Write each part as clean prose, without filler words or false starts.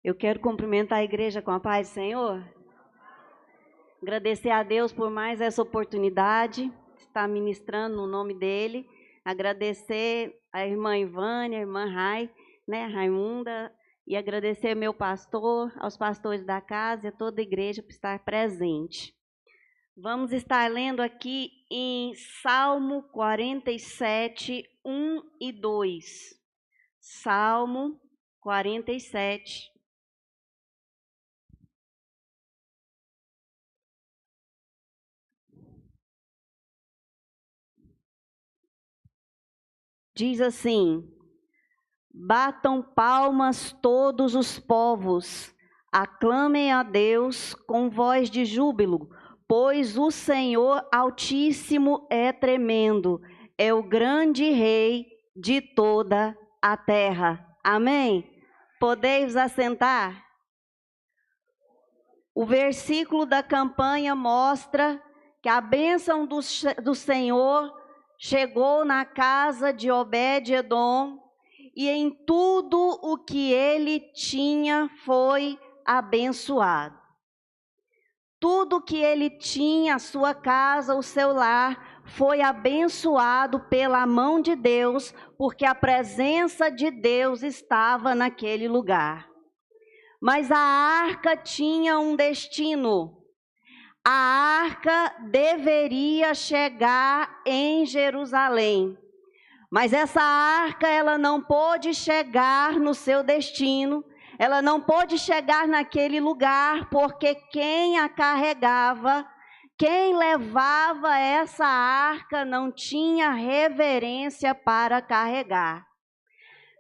Eu quero cumprimentar a igreja com a paz do Senhor. Agradecer a Deus por mais essa oportunidade de estar ministrando no nome dEle. Agradecer a irmã Ivânia, a irmã Raimunda, e agradecer meu pastor, aos pastores da casa e a toda a igreja por estar presente. Vamos estar lendo aqui em Salmo 47, 1 e 2. Salmo 47. Diz assim: batam palmas todos os povos, aclamem a Deus com voz de júbilo, pois o Senhor Altíssimo é tremendo, é o grande Rei de toda a terra. Amém? Podeis assentar? O versículo da campanha mostra que a bênção do Senhor chegou na casa de Obed-edom e em tudo o que ele tinha foi abençoado. Tudo que ele tinha, a sua casa, o seu lar, foi abençoado pela mão de Deus, porque a presença de Deus estava naquele lugar. Mas a arca tinha um destino. A arca deveria chegar em Jerusalém, mas essa arca ela não pôde chegar no seu destino, ela não pôde chegar naquele lugar, porque quem a carregava, quem levava essa arca não tinha reverência para carregar.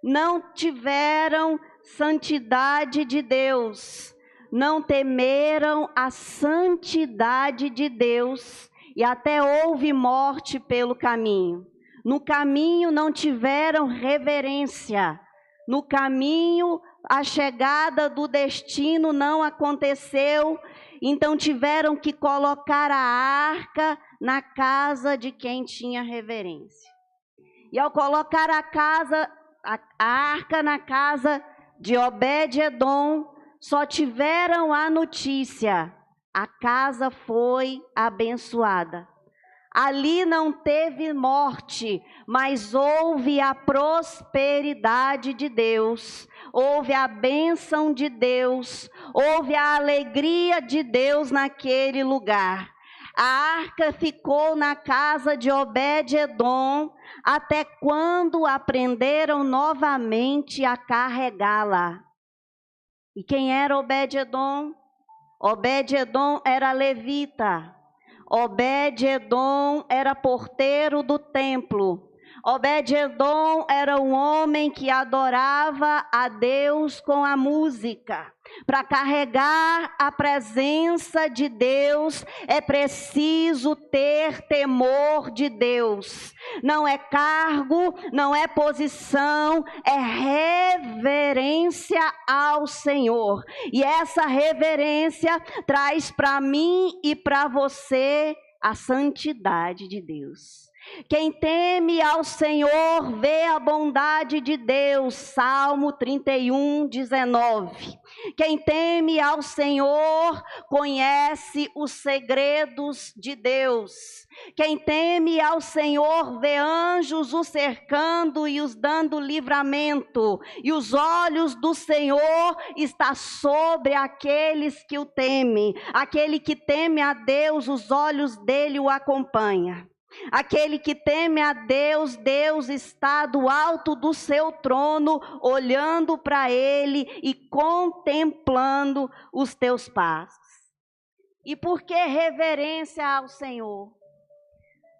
Não tiveram santidade de Deus, não temeram a santidade de Deus e até houve morte pelo caminho. No caminho não tiveram reverência. No caminho a chegada do destino não aconteceu, então tiveram que colocar a arca na casa de quem tinha reverência. E ao colocar a arca na casa de Obed-edom, só tiveram a notícia: a casa foi abençoada. Ali não teve morte, mas houve a prosperidade de Deus, houve a bênção de Deus, houve a alegria de Deus naquele lugar. A arca ficou na casa de Obed-edom até quando aprenderam novamente a carregá-la. E quem era Obed-edom? Obed-edom era levita. Obed-edom era porteiro do templo. Obed-edom era um homem que adorava a Deus com a música. Para carregar a presença de Deus é preciso ter temor de Deus. Não é cargo, não é posição, é reverência ao Senhor. E essa reverência traz para mim e para você a santidade de Deus. Quem teme ao Senhor vê a bondade de Deus, Salmo 31, 19. Quem teme ao Senhor conhece os segredos de Deus. Quem teme ao Senhor vê anjos o cercando e os dando livramento. E os olhos do Senhor estão sobre aqueles que o temem. Aquele que teme a Deus, os olhos dele o acompanham. Aquele que teme a Deus, Deus está do alto do seu trono, olhando para ele e contemplando os teus passos. E por que reverência ao Senhor?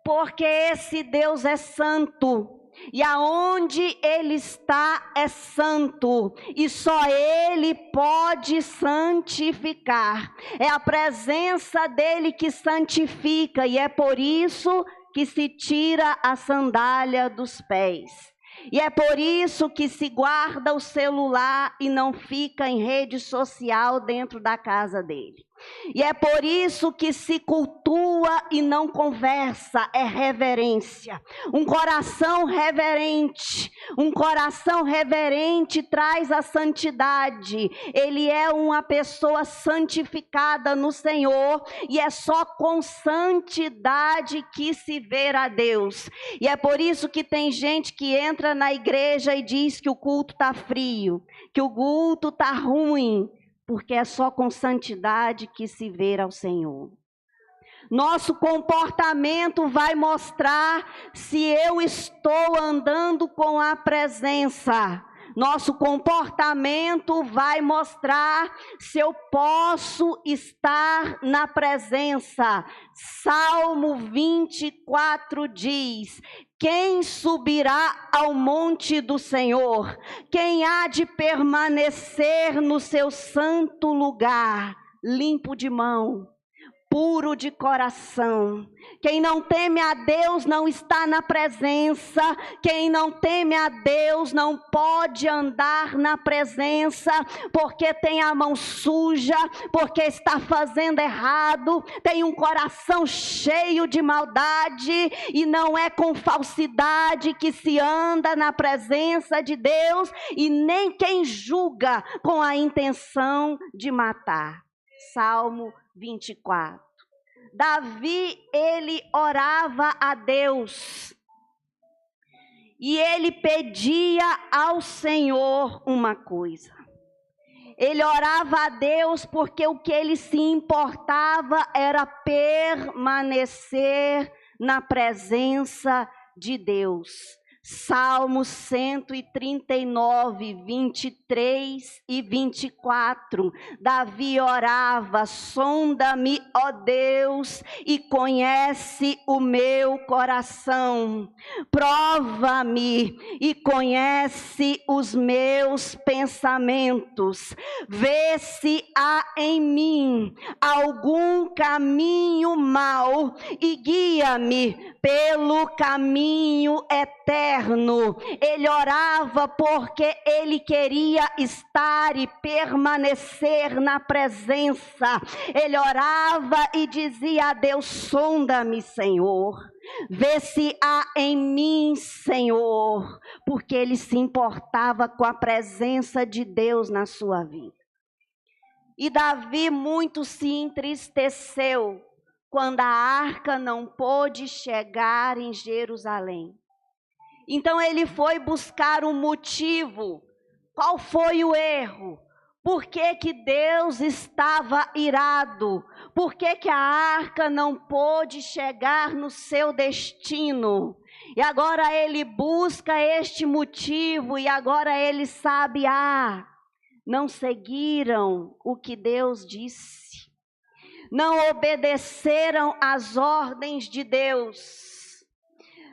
Porque esse Deus é santo. E aonde Ele está é santo, e só Ele pode santificar. É a presença dEle que santifica, e é por isso que se tira a sandália dos pés. E é por isso que se guarda o celular e não fica em rede social dentro da casa dele. E é por isso que se cultua e não conversa, é reverência. Um coração reverente traz a santidade. Ele é uma pessoa santificada no Senhor e é só com santidade que se vê a Deus. E é por isso que tem gente que entra na igreja e diz que o culto está frio, que o culto está ruim, porque é só com santidade que se vê ao Senhor. Nosso comportamento vai mostrar se eu estou andando com a presença. Nosso comportamento vai mostrar se eu posso estar na presença. Salmo 24 diz: quem subirá ao monte do Senhor? Quem há de permanecer no seu santo lugar? Limpo de mão, puro de coração. Quem não teme a Deus não está na presença. Quem não teme a Deus não pode andar na presença, porque tem a mão suja, porque está fazendo errado, tem um coração cheio de maldade, e não é com falsidade que se anda na presença de Deus, e nem quem julga com a intenção de matar. Salmo 24. Davi, ele orava a Deus e ele pedia ao Senhor uma coisa. Ele orava a Deus porque o que ele se importava era permanecer na presença de Deus. Salmo 139, 23 e 24. Davi orava: sonda-me, ó Deus, e conhece o meu coração. Prova-me e conhece os meus pensamentos. Vê se há em mim algum caminho mau e guia-me pelo caminho eterno. Ele orava porque ele queria estar e permanecer na presença. Ele orava e dizia a Deus: sonda-me, Senhor. Vê se há em mim, Senhor. Porque ele se importava com a presença de Deus na sua vida. E Davi muito se entristeceu quando a arca não pôde chegar em Jerusalém. Então ele foi buscar um motivo. Qual foi o erro? Por que que Deus estava irado? Por que que a arca não pôde chegar no seu destino? E agora ele busca este motivo e agora ele sabe: não seguiram o que Deus disse. Não obedeceram às ordens de Deus.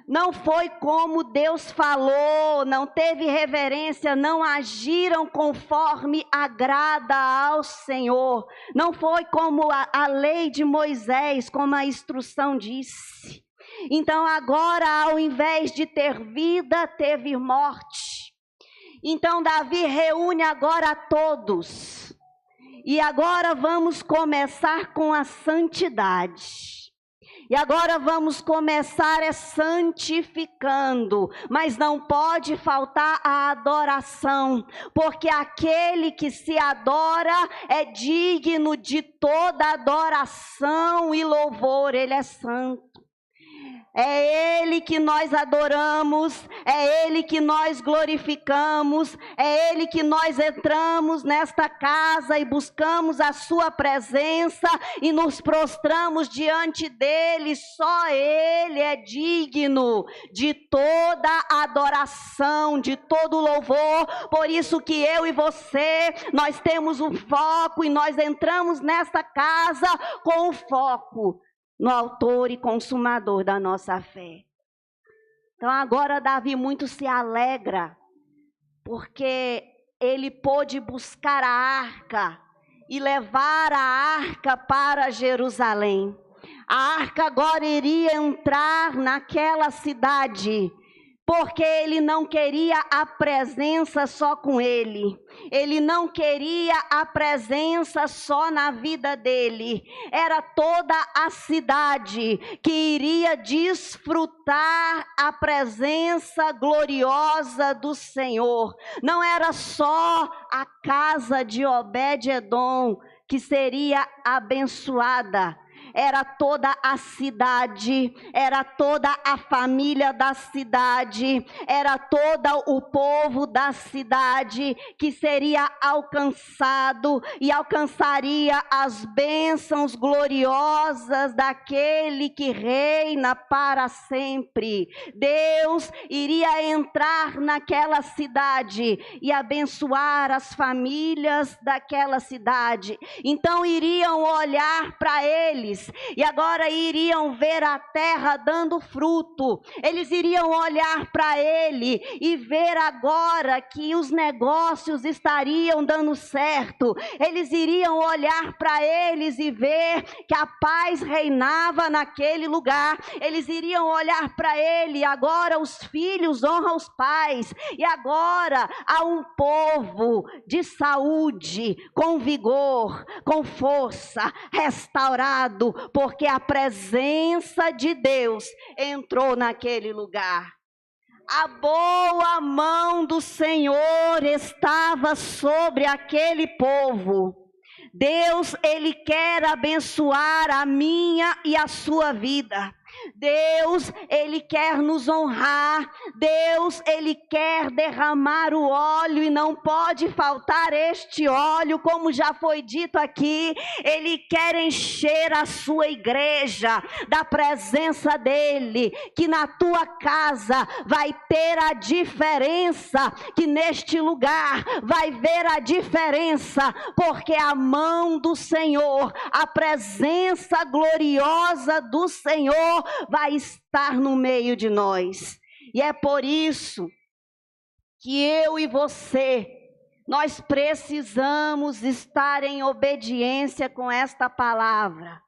Não foi como Deus falou, não teve reverência, não agiram conforme agrada ao Senhor. Não foi como a lei de Moisés, como a instrução disse. Então agora, ao invés de ter vida, teve morte. Então Davi reúne agora a todos. E agora vamos começar com a santidade. E agora vamos começar santificando, mas não pode faltar a adoração, porque aquele que se adora é digno de toda adoração e louvor, ele é santo. É Ele que nós adoramos, é Ele que nós glorificamos, é Ele que nós entramos nesta casa e buscamos a sua presença e nos prostramos diante dEle. Só Ele é digno de toda adoração, de todo louvor. Por isso que eu e você, nós temos um foco e nós entramos nesta casa com o foco no autor e consumador da nossa fé. Então agora Davi muito se alegra, porque ele pôde buscar a arca e levar a arca para Jerusalém. A arca agora iria entrar naquela cidade, porque ele não queria a presença só com ele. Ele não queria a presença só na vida dele. Era toda a cidade que iria desfrutar a presença gloriosa do Senhor. Não era só a casa de Obed-edom que seria abençoada. Era toda a cidade, era toda a família da cidade, era todo o povo da cidade que seria alcançado e alcançaria as bênçãos gloriosas daquele que reina para sempre. Deus iria entrar naquela cidade e abençoar as famílias daquela cidade. Então iriam olhar para eles e agora iriam ver a terra dando fruto. Eles iriam olhar para ele e ver agora que os negócios estariam dando certo. Eles iriam olhar para eles e ver que a paz reinava naquele lugar. Eles iriam olhar para ele, agora os filhos honram os pais, e agora há um povo de saúde, com vigor, com força, restaurado, porque a presença de Deus entrou naquele lugar. A boa mão do Senhor estava sobre aquele povo. Deus, ele quer abençoar a minha e a sua vida. Deus, ele quer nos honrar. Deus, ele quer derramar o óleo e não pode faltar este óleo, como já foi dito aqui. Ele quer encher a sua igreja da presença dele, que na tua casa vai ter a diferença, que neste lugar vai ver a diferença, porque a mão do Senhor, a presença gloriosa do Senhor vai estar no meio de nós. E é por isso que eu e você, nós precisamos estar em obediência com esta palavra.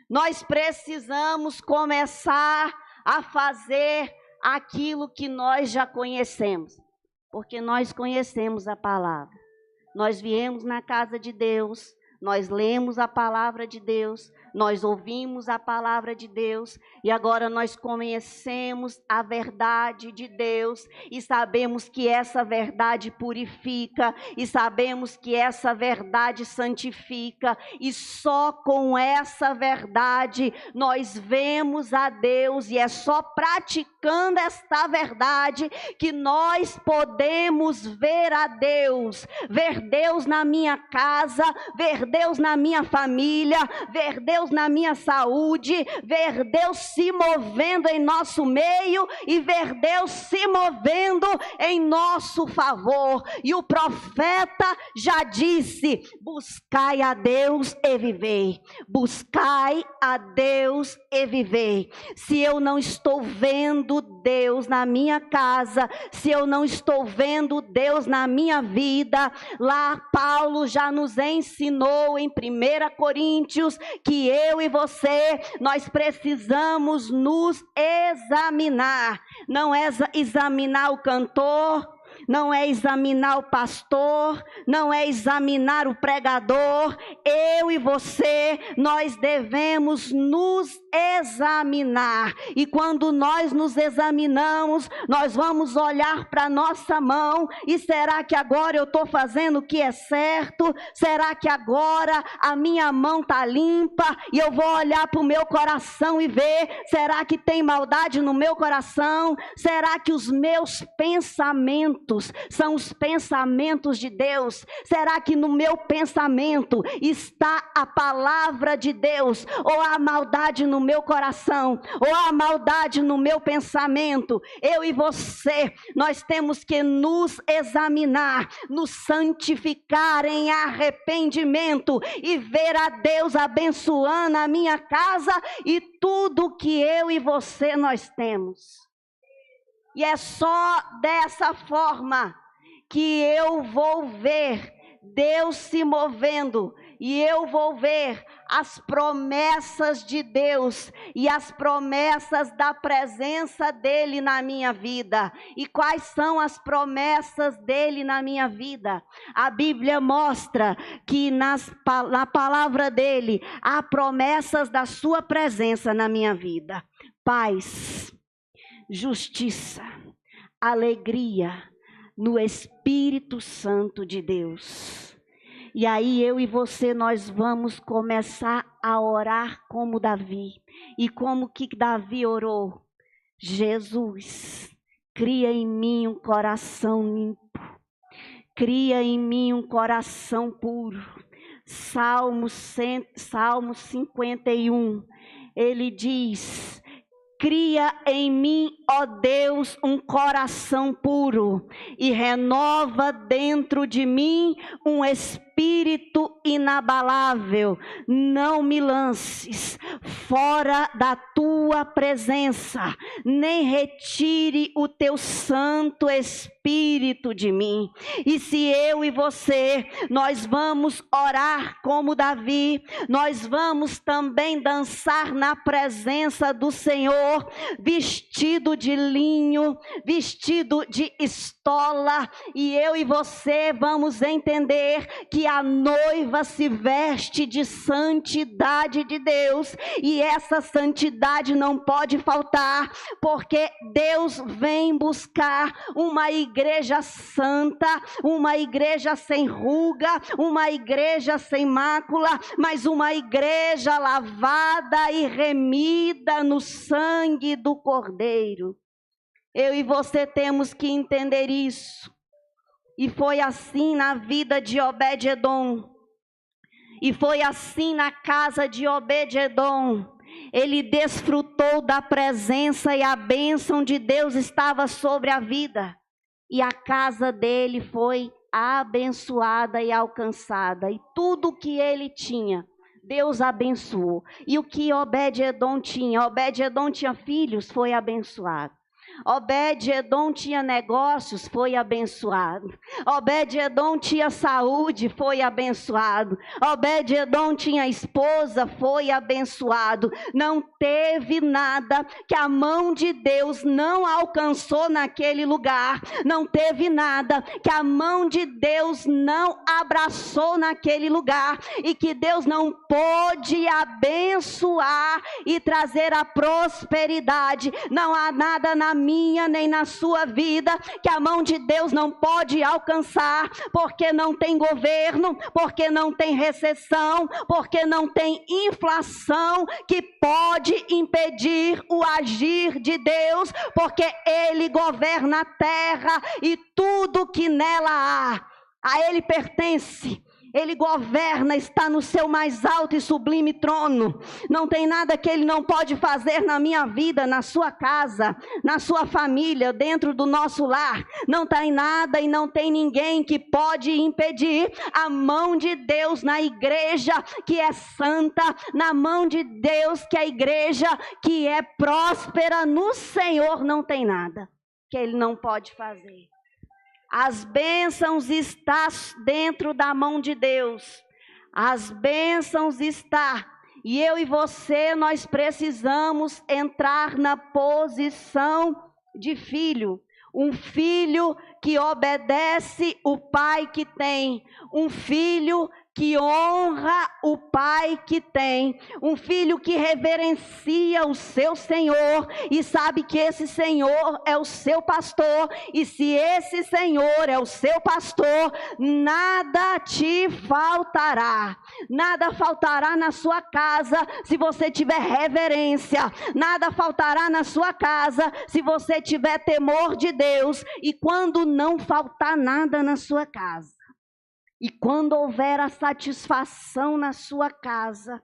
Nós precisamos começar a fazer aquilo que nós já conhecemos, porque nós conhecemos a palavra. Nós viemos na casa de Deus, nós lemos a palavra de Deus, nós ouvimos a palavra de Deus e agora nós conhecemos a verdade de Deus e sabemos que essa verdade purifica e sabemos que essa verdade santifica, e só com essa verdade nós vemos a Deus, e é só praticando esta verdade que nós podemos ver a Deus, ver Deus na minha casa, ver Deus na minha família, ver Deus na minha saúde, ver Deus se movendo em nosso meio e ver Deus se movendo em nosso favor. E o profeta já disse: buscai a Deus e vivei. Buscai a Deus e vivei. Se eu não estou vendo Deus na minha casa, se eu não estou vendo Deus na minha vida, lá Paulo já nos ensinou em 1 Coríntios que eu e você, nós precisamos nos examinar. Não é examinar o cantor, não é examinar o pastor, não é examinar o pregador. Eu e você, nós devemos nos examinar. E quando nós nos examinamos, nós vamos olhar para a nossa mão e será que agora eu estou fazendo o que é certo? Será que agora a minha mão está limpa? E eu vou olhar para o meu coração e ver, será que tem maldade no meu coração? Será que os meus pensamentos são os pensamentos de Deus? Será que no meu pensamento está a palavra de Deus? Ou a maldade no meu coração? Ou a maldade no meu pensamento? Eu e você, nós temos que nos examinar, nos santificar em arrependimento e ver a Deus abençoando a minha casa e tudo que eu e você nós temos. E é só dessa forma que eu vou ver Deus se movendo e eu vou ver as promessas de Deus e as promessas da presença dele na minha vida. E quais são as promessas dele na minha vida? A Bíblia mostra que na palavra dele há promessas da sua presença na minha vida: paz, justiça, alegria no Espírito Santo de Deus. E aí eu e você, nós vamos começar a orar como Davi. E como que Davi orou? Jesus, cria em mim um coração limpo, cria em mim um coração puro. Salmo 51, ele diz: cria em mim, ó Deus, um coração puro e renova dentro de mim um espírito inabalável. Não me lances fora da tua presença, nem retire o teu Santo Espírito de mim. E se eu e você, nós vamos orar como Davi, nós vamos também dançar na presença do Senhor, vestido de linho, vestido de estola, e eu e você vamos entender que a noiva se veste de santidade de Deus, e essa santidade não pode faltar, porque Deus vem buscar uma igreja santa, uma igreja sem ruga, uma igreja sem mácula, mas uma igreja lavada e remida no sangue do Cordeiro. Eu e você temos que entender isso. E foi assim na vida de Obed-edom. E foi assim na casa de Obed-edom. Ele desfrutou da presença e a bênção de Deus estava sobre a vida. E a casa dele foi abençoada e alcançada. E tudo que ele tinha, Deus abençoou. E o que Obed-edom tinha? Obed-edom tinha filhos, foi abençoado. Obed-edom tinha negócios, foi abençoado. Obed-edom tinha saúde, foi abençoado. Obed-edom tinha esposa, foi abençoado. Não teve nada que a mão de Deus não alcançou naquele lugar. Não teve nada que a mão de Deus não abraçou naquele lugar. E que Deus não pôde abençoar e trazer a prosperidade. Não há nada na minha nem na sua vida que a mão de Deus não pode alcançar, porque não tem governo, porque não tem recessão, porque não tem inflação que pode impedir o agir de Deus, porque Ele governa a terra e tudo que nela há, a Ele pertence. Ele governa, está no seu mais alto e sublime trono. Não tem nada que Ele não pode fazer na minha vida, na sua casa, na sua família, dentro do nosso lar. Não tem nada e não tem ninguém que pode impedir a mão de Deus na igreja que é santa, na mão de Deus que é a igreja que é próspera no Senhor. Não tem nada que Ele não pode fazer. As bênçãos estão dentro da mão de Deus. As bênçãos estão. E eu e você, nós precisamos entrar na posição de filho. Um filho que obedece o pai que tem. Um filho que honra o pai que tem, um filho que reverencia o seu Senhor e sabe que esse Senhor é o seu pastor, e se esse Senhor é o seu pastor, nada te faltará, nada faltará na sua casa se você tiver reverência, nada faltará na sua casa se você tiver temor de Deus. E quando não faltar nada na sua casa, e quando houver a satisfação na sua casa,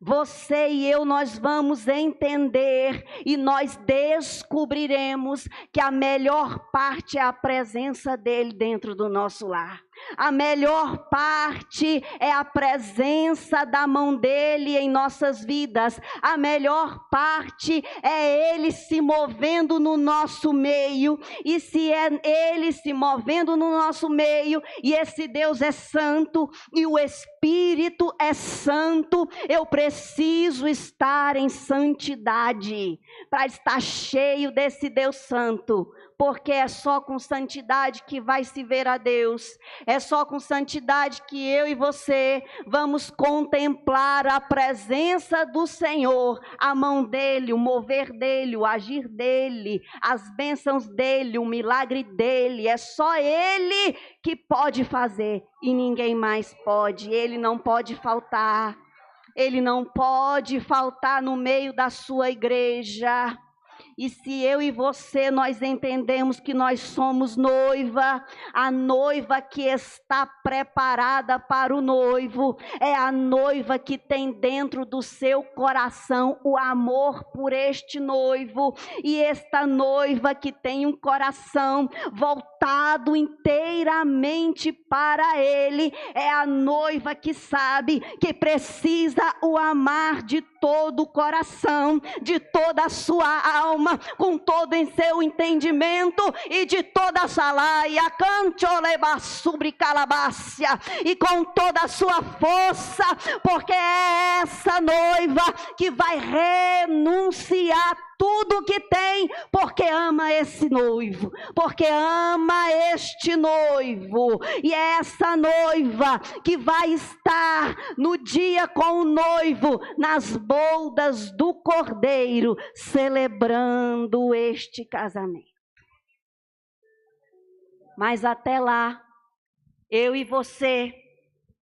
você e eu, nós vamos entender e nós descobriremos que a melhor parte é a presença dele dentro do nosso lar. A melhor parte é a presença da mão dele em nossas vidas. A melhor parte é ele se movendo no nosso meio. E se é ele se movendo no nosso meio, e esse Deus é santo, e o Espírito é santo, eu preciso estar em santidade para estar cheio desse Deus santo. Porque é só com santidade que vai se ver a Deus. É só com santidade que eu e você vamos contemplar a presença do Senhor, a mão dele, o mover dele, o agir dele, as bênçãos dele, o milagre dele. É só ele que pode fazer e ninguém mais pode. Ele não pode faltar. Ele não pode faltar no meio da sua igreja. E se eu e você, nós entendemos que nós somos noiva, a noiva que está preparada para o noivo, é a noiva que tem dentro do seu coração o amor por este noivo, e esta noiva que tem um coração voltado inteiramente para ele, é a noiva que sabe que precisa o amar de todo o coração, de toda a sua alma, com todo em seu entendimento e de toda a salaia, e com toda a sua força, porque é essa noiva que vai renunciar tudo que tem, porque ama esse noivo, porque ama este noivo. E é essa noiva que vai estar no dia com o noivo, nas bodas do Cordeiro, celebrando este casamento. Mas até lá, eu e você,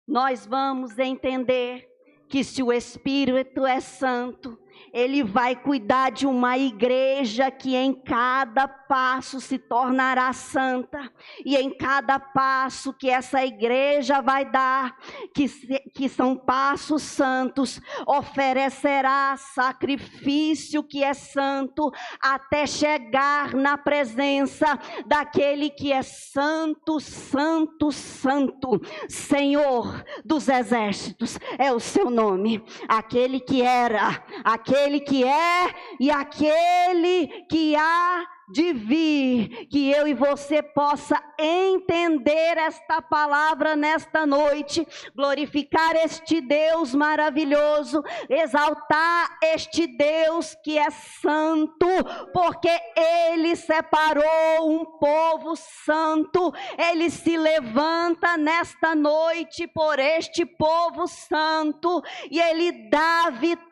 nós vamos entender que se o Espírito é santo, ele vai cuidar de uma igreja que em cada passo se tornará santa. E em cada passo que essa igreja vai dar, que são passos santos, oferecerá sacrifício que é santo, até chegar na presença daquele que é santo, santo, santo. Senhor dos exércitos é o seu nome. Aquele que era, aquele que é e aquele que há de vir. Que eu e você possa entender esta palavra nesta noite, glorificar este Deus maravilhoso, exaltar este Deus que é santo, porque ele separou um povo santo. Ele se levanta nesta noite por este povo santo e ele dá vitória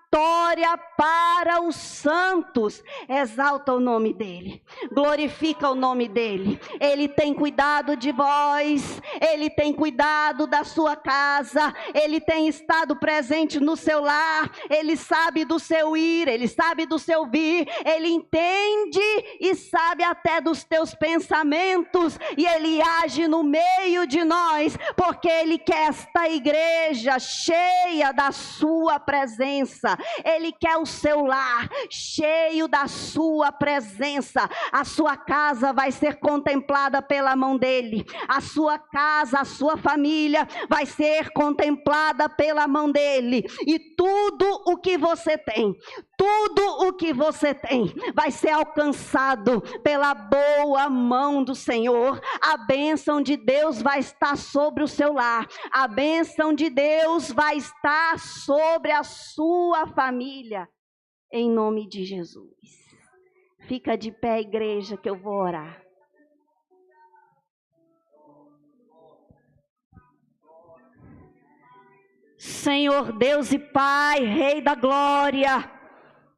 para os santos. Exalta o nome dele, glorifica o nome dele. Ele tem cuidado de vós, ele tem cuidado da sua casa, ele tem estado presente no seu lar, ele sabe do seu ir, ele sabe do seu vir, ele entende e sabe até dos teus pensamentos, e ele age no meio de nós, porque ele quer esta igreja cheia da sua presença. Ele quer o seu lar cheio da sua presença. A sua casa vai ser contemplada pela mão dele. A sua casa, a sua família vai ser contemplada pela mão dele. E tudo o que você tem, tudo o que você tem vai ser alcançado pela boa mão do Senhor. A bênção de Deus vai estar sobre o seu lar. A bênção de Deus vai estar sobre a sua família. Em nome de Jesus. Fica de pé, igreja, que eu vou orar. Senhor Deus e Pai, Rei da Glória,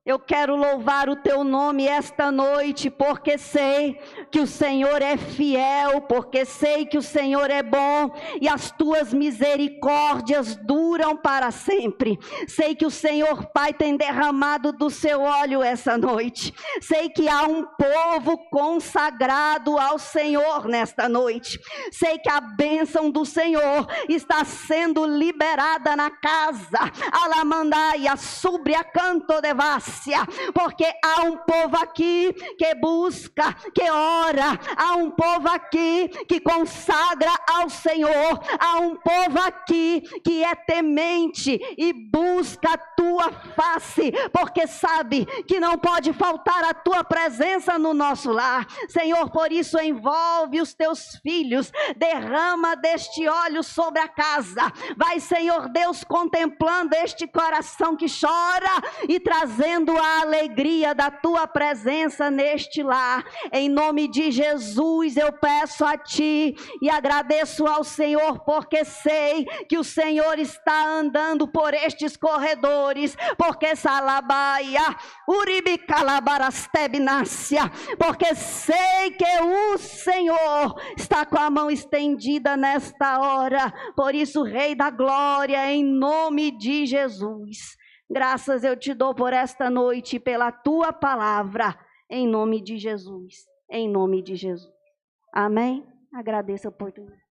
eu quero louvar o teu nome esta noite, porque sei que o Senhor é fiel, porque sei que o Senhor é bom e as tuas misericórdias duram para sempre. Sei que o Senhor, Pai, tem derramado do seu óleo essa noite. Sei que há um povo consagrado ao Senhor nesta noite. Sei que a bênção do Senhor está sendo liberada na casa. Alamandaia, subria canto de vaz. eficácia, porque há um povo aqui que busca, que ora, há um povo aqui que consagra ao Senhor, há um povo aqui que é temente e busca a tua face, porque sabe que não pode faltar a tua presença no nosso lar. Senhor, por isso envolve os teus filhos, derrama deste óleo sobre a casa, vai, Senhor Deus, contemplando este coração que chora e trazendo a alegria da tua presença neste lar. Em nome de Jesus eu peço a ti e agradeço ao Senhor, porque sei que o Senhor está andando por estes corredores, porque salabaia, uribicalabarastebnácia, porque sei que o Senhor está com a mão estendida nesta hora. Por isso, Rei da Glória, em nome de Jesus, graças eu te dou por esta noite, pela tua palavra, em nome de Jesus, em nome de Jesus. Amém? Agradeço a oportunidade.